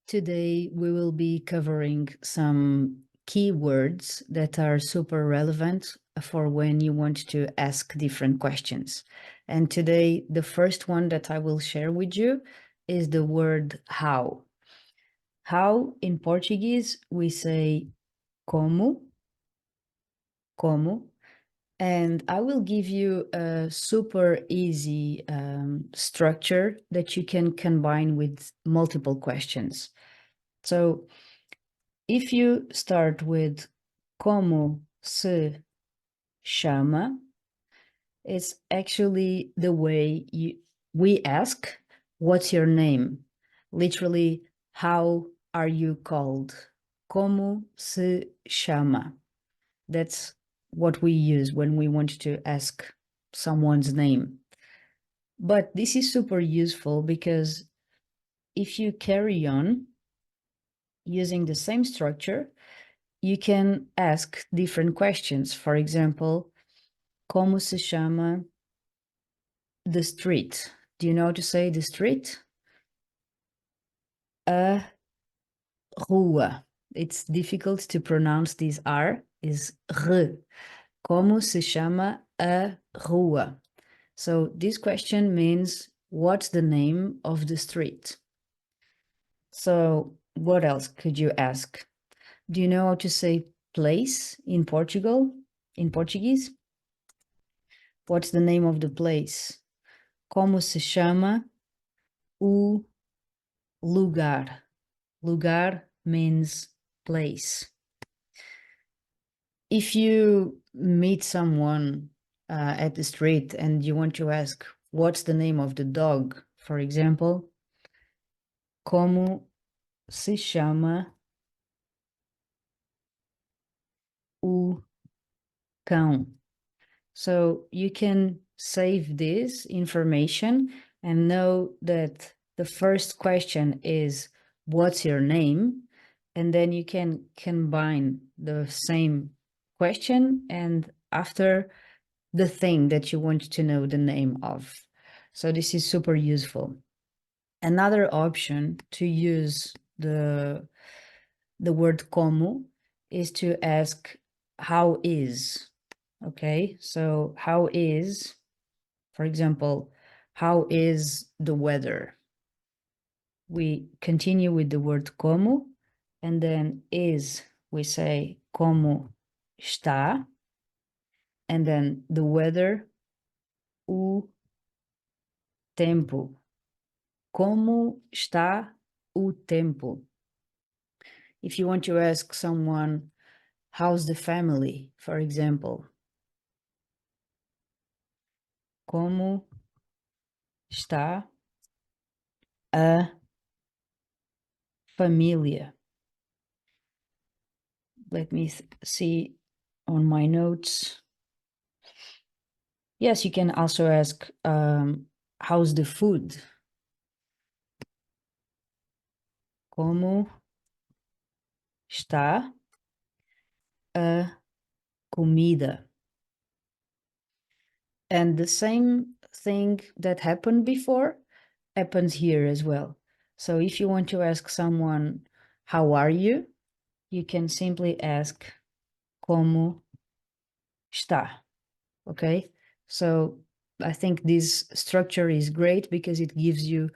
Today, we will be covering some keywords that are super relevant for when you want to ask different questions. And today, the first one that I will share with you is the word how. How in Portuguese, we say como, como, and I will give you a super easy structure that you can combine with multiple questions. So if you start with como se chama, it's actually the way we ask, what's your name? Literally, how are you called? Como se chama? That's what we use when we want to ask someone's name. But this is super useful because if you carry on using the same structure, you can ask different questions. For example, como se chama the street? Do you know how to say the street? A rua. It's difficult to pronounce this R, is r. Como se chama a rua? So this question means, what's the name of the street? So what else could you ask? Do you know how to say place in Portuguese? What's the name of the place? Como se chama o lugar? Lugar means place. If you meet someone at the street and you want to ask, what's the name of the dog, for example, como se chama o cão? So you can save this information and know that the first question is, what's your name? And then you can combine the same question and after the thing that you want to know the name of. So this is super useful. Another option to use the word como is to ask, how is? Okay, so how is, for example, how is the weather? We continue with the word como, and then is, we say como está, and then the weather, o tempo. Como está o tempo? If you want to ask someone, how's the family, for example, como está a família? Let me see on my notes. Yes, you can also ask, how's the food? Como está a comida? And the same thing that happened before happens here as well. So if you want to ask someone, how are you? You can simply ask, como está? Okay, so I think this structure is great because it gives you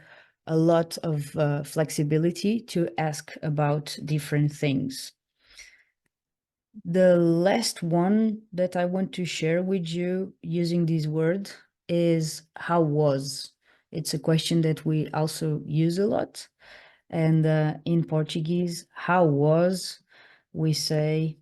a lot of flexibility to ask about different things. The last one that I want to share with you using this word is how was. It's a question that we also use a lot. And in Portuguese, how was, we say